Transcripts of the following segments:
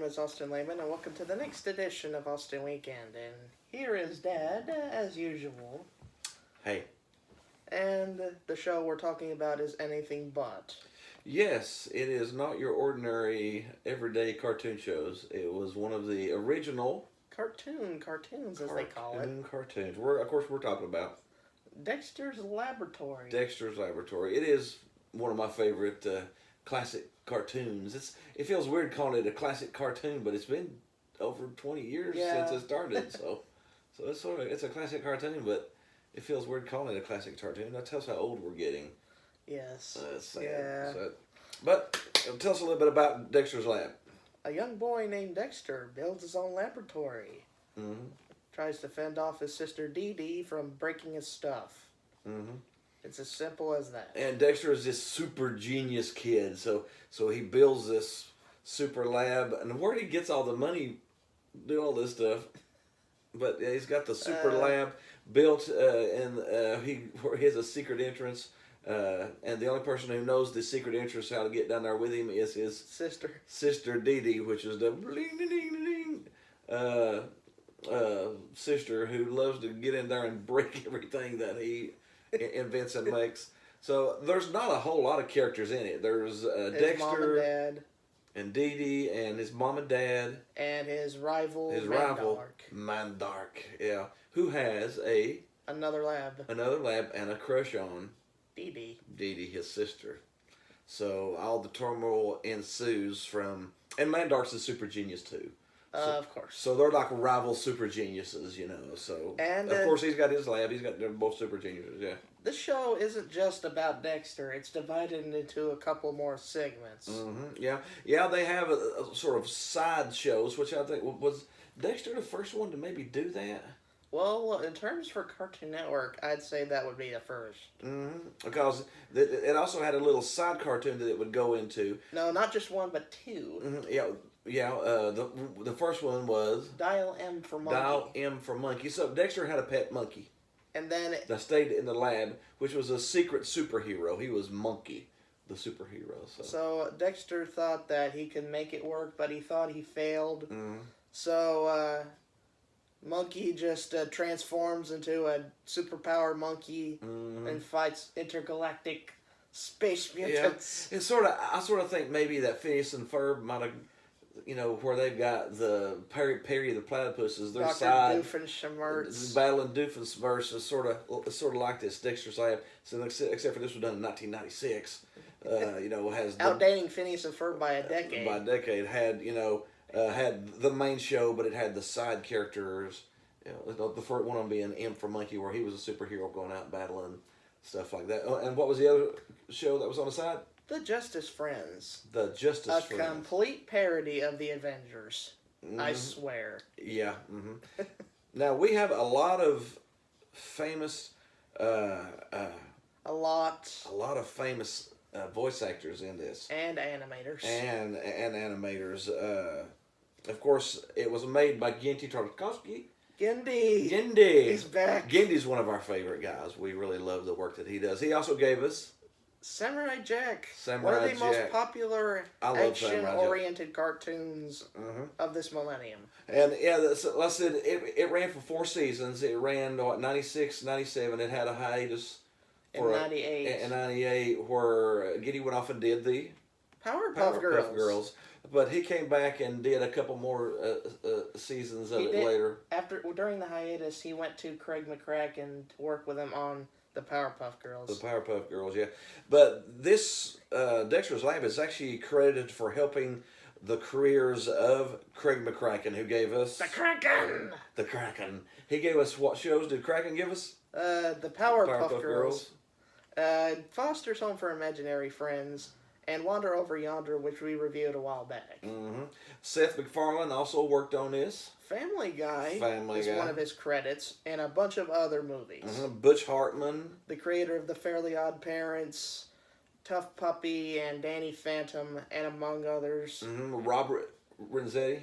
is Austin Lehman, and welcome to the next edition of Austin Weekend. And here is Dad, as usual. Hey. And the show we're talking about is Anything But. Yes, it is not your ordinary everyday cartoon shows. It was one of the original Cartoons, as they call it. Cartoons. Of course, we're talking about Dexter's Laboratory. Dexter's Laboratory. It is one of my favorite classic cartoons. It feels weird calling it a classic cartoon, but it's been over 20 years since it started. So it's a classic cartoon, but it feels weird calling it a classic cartoon. That tells how old we're getting. Yes. Sad. Yeah. Sad. But tell us a little bit about Dexter's Lab. A young boy named Dexter builds his own laboratory. Mm-hmm. Tries to fend off his sister Dee Dee from breaking his stuff. Mm-hmm. It's as simple as that. And Dexter is this super genius kid, so he builds this super lab, and where he gets all the money doing all this stuff. But yeah, he's got the super lab built, and he has a secret entrance. And the only person who knows the secret entrance, how to get down there with him, is his sister Dee Dee, which is the bling ding ding sister who loves to get in there and break everything that he invents and makes. So there's not a whole lot of characters in it. There's Dexter, mom and dad, and Dee Dee, and his mom and dad, and his rival Mandark, yeah, who has another lab, and a crush on Dee Dee, his sister. So all the turmoil ensues from, and Mandark's a super genius too. Of course. So they're like rival super geniuses, So and of course he's got his lab. They're both super geniuses. Yeah. This show isn't just about Dexter. It's divided into a couple more segments. Mm-hmm. Yeah. They have a sort of side shows, which I think was Dexter the first one to maybe do that. Well, in terms for Cartoon Network, I'd say that would be the first. Mm-hmm. Because it also had a little side cartoon that it would go into. No, not just one, but two. Mm-hmm. Yeah. The first one was Dial M for Monkey. Dial M for Monkey. So Dexter had a pet monkey. And then that stayed in the lab, which was a secret superhero. He was Monkey, the superhero. So Dexter thought that he could make it work, but he thought he failed. Mm-hmm. So Monkey just transforms into a superpower monkey and fights intergalactic space mutants. Yeah. I sort of think maybe that Phineas and Ferb might have, where they've got the Perry the Platypuses, their Dr. side Doofenshmirtz. battling Doofenshmirtz is sort of like this Dexter's Lab. So except for this was done in 1996. Has outdating Phineas and Ferb by a decade. By a decade, had had the main show, but it had the side characters. The first one of them being M for Monkey, where he was a superhero going out battling stuff like that. And what was the other show that was on the side? The Justice Friends. The Justice Friends. A complete parody of the Avengers. Mm-hmm. I swear. Yeah. Mm-hmm. Now we have a lot of famous. A lot of famous voice actors in this. And animators. And animators. Of course, it was made by Gendy Tartakovsky. Gendy. He's back. Gendy's one of our favorite guys. We really love the work that he does. He also gave us Samurai Jack. One of the most popular action-oriented cartoons of this millennium. And yeah, like I said, it ran for 4 seasons. It ran 96, 97. It had a hiatus in 98. In 98, where Gendy went off and did the Powerpuff Girls. But he came back and did a couple more seasons of it later. During the hiatus, he went to Craig McCracken to work with him on the Powerpuff Girls. The Powerpuff Girls, yeah. But this Dexter's Lab is actually credited for helping the careers of Craig McCracken, who gave us the Kraken. The Kraken. He gave us what shows did Kraken give us? The Powerpuff Girls. Foster's Home for Imaginary Friends. And Wander Over Yonder, which we reviewed a while back. Mm-hmm. Seth MacFarlane also worked on this. Family Guy is one of his credits, and a bunch of other movies. Mm-hmm. Butch Hartman. The creator of The Fairly Odd Parents, Tough Puppy, and Danny Phantom, and among others. Mm-hmm. Robert Renzetti.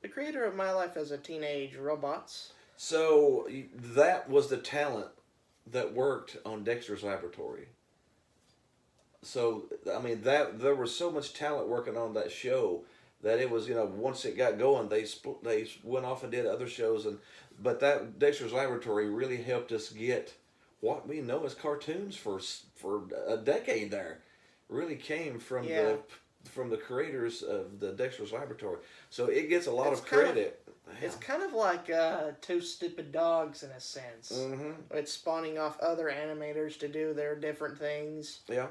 The creator of My Life as a Teenage Robots. So that was the talent that worked on Dexter's Laboratory. So, I mean, there was so much talent working on that show that it was, once it got going, they went off and did other shows, but that Dexter's Laboratory really helped us get what we know as cartoons for a decade there. Really came from the creators of the Dexter's Laboratory. So it gets a lot of credit. It's kind of like Two Stupid Dogs in a sense. Mm-hmm. It's spawning off other animators to do their different things. Yeah.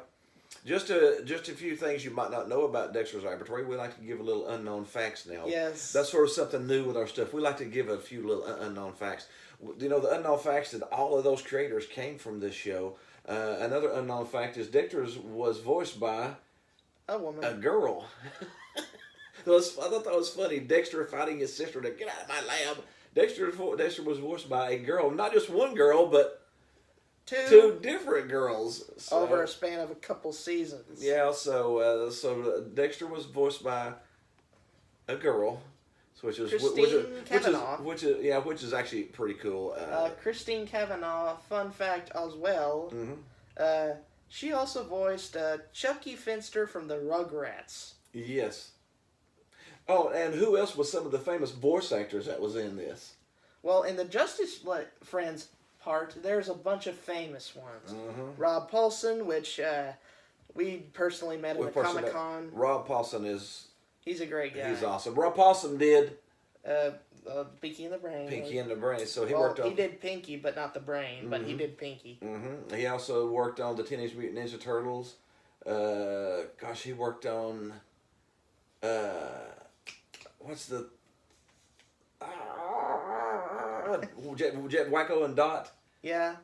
Just a few things you might not know about Dexter's Laboratory. We like to give a little unknown facts now. Yes. That's sort of something new with our stuff. We like to give a few little unknown facts. The unknown facts that all of those creators came from this show. Another unknown fact is Dexter was voiced by a woman. A girl. I thought that was funny. Dexter fighting his sister to get out of my lab. Dexter was voiced by a girl. Not just one girl, but two different girls. So, over a span of a couple seasons. Yeah, so Dexter was voiced by a girl. Which is Kavanaugh. Which is actually pretty cool. Christine Kavanaugh. Fun fact as well. Mm-hmm. She also voiced Chucky Finster from the Rugrats. Yes. Oh, and who else was some of the famous voice actors that was in this? Well, in the Justice Friends part, there's a bunch of famous ones. Mm-hmm. Rob Paulson, which we personally met at the Comic-Con. Rob Paulson is... He's a great guy. He's awesome. Rob Paulson did... Pinky and the Brain. Pinky and the Brain. So he he did Pinky, but not the Brain. Mm-hmm. But he did Pinky. Mm-hmm. He also worked on the Teenage Mutant Ninja Turtles. He worked on... what's the... Jet Wacko and Dot? Yeah.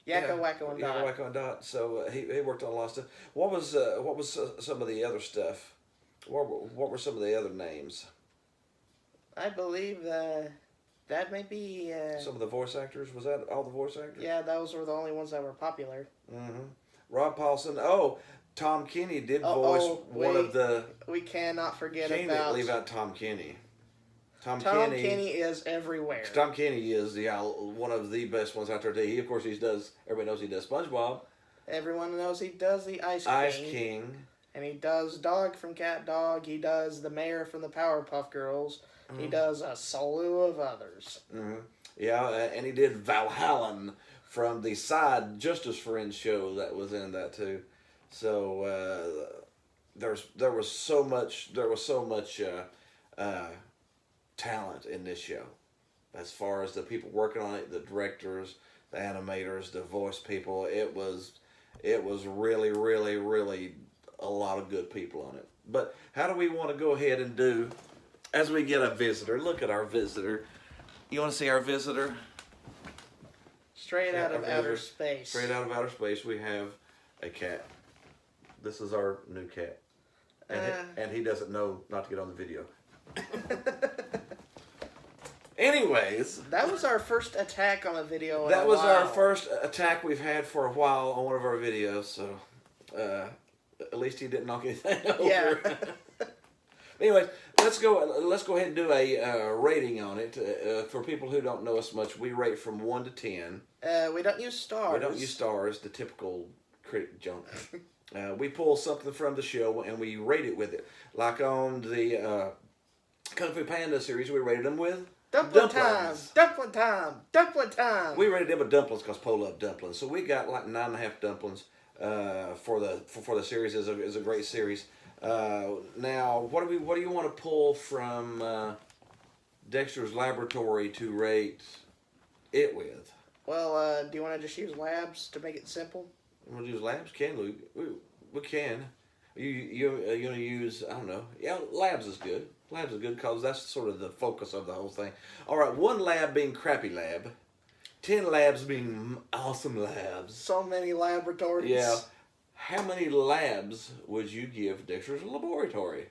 Wacko and Dot. Yeah, Wacko and Dot. So he worked on a lot of stuff. What was some of the other stuff? What were some of the other names? I believe that may be... some of the voice actors? Was that all the voice actors? Yeah, those were the only ones that were popular. Mm-hmm. Rob Paulson. Oh, Tom Kenny did voice one of the... We cannot forget about... Can't leave out Tom Kenny. Tom Kenny is everywhere. Tom Kenny is one of the best ones out there. He everybody knows he does SpongeBob. Everyone knows he does the Ice King. And he does Dog from Cat Dog. He does the Mayor from the Powerpuff Girls. Mm-hmm. He does a slew of others. Mm-hmm. Yeah, and he did Valhallan from the side Justice Friends show that was in that too. So there was so much talent in this show, as far as the people working on it, the directors, the animators, the voice people. It was really, really, really a lot of good people on it. But how do we want to go ahead and do as we get a visitor? Look at our visitor. You want to see our visitor? Straight out of outer space. Straight out of outer space, we have a cat. This is our new cat. And he doesn't know not to get on the video. Anyways. That was our first attack on a video That was our first attack we've had for a while on one of our videos, so at least he didn't knock anything over. Yeah. Anyways, let's go ahead and do a rating on it. For people who don't know us much, we rate from 1 to 10. We don't use stars. We don't use stars, the typical critic junk. We pull something from the show and we rate it with it. Like on the Kung Fu Panda series, we rated them with dumplings. Dumpling time. We rated them with dumplings because Poe loved dumplings. So we got like 9.5 dumplings for the series. Is a great series. Now, what do you want to pull from Dexter's Laboratory to rate it with? Well, do you want to just use labs to make it simple? You want to use labs? We can. You want to use, I don't know. Yeah, labs is good. Labs is good because that's sort of the focus of the whole thing. All right, 1 lab being crappy lab. 10 labs being awesome labs. So many laboratories. Yeah. How many labs would you give Dexter's Laboratory?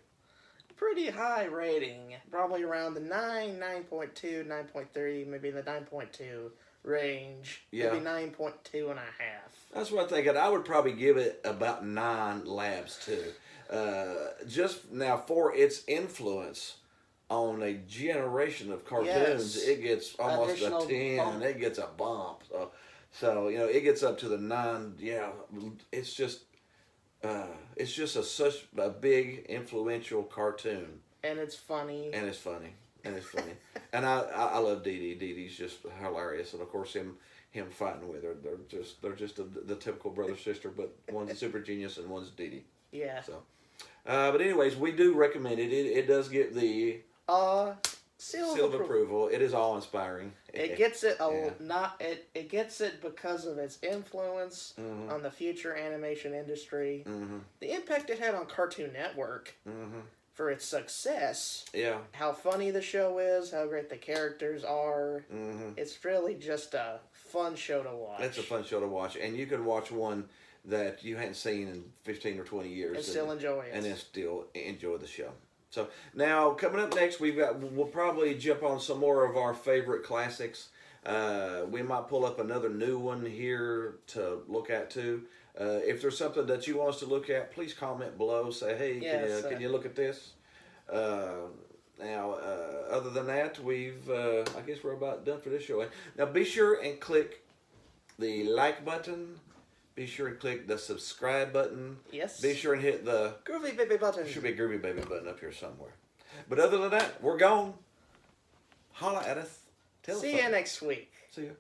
Pretty high rating. Probably around the 9.2, 9.3, maybe the 9.2 range. Yeah. Maybe 9.2 and a half. That's what I'm thinking. I would probably give it about 9 labs too. Just now for its influence on a generation of cartoons, it gets almost a 10. Bump. It gets a bump. So it gets up to the 9. Yeah, it's just such a big influential cartoon. And it's funny. And it's funny. And I love Dee Dee. Dee Dee's just hilarious. And of course him fighting with her. They're just the typical brother sister, but one's a super genius and one's Dee Dee. Yeah. So, but anyways, we do recommend it. It does get the seal of approval. It is awe inspiring. It gets it it gets it because of its influence on the future animation industry, the impact it had on Cartoon Network for its success. Yeah, how funny the show is, how great the characters are. It's really just a fun show to watch. It's a fun show to watch, and you can watch one that you hadn't seen in 15 or 20 years and still enjoy it, and then still enjoy the show. So now coming up next, we'll probably jump on some more of our favorite classics. We might pull up another new one here to look at too. If there's something that you want us to look at, please comment below. Say, hey, can you look at this? Now, other than that, I guess we're about done for this show. Now, be sure and click the like button. Be sure and click the subscribe button. Yes. Be sure and hit the groovy baby button. There should be a groovy baby button up here somewhere. But other than that, we're gone. Holla at us. See you next week. See you.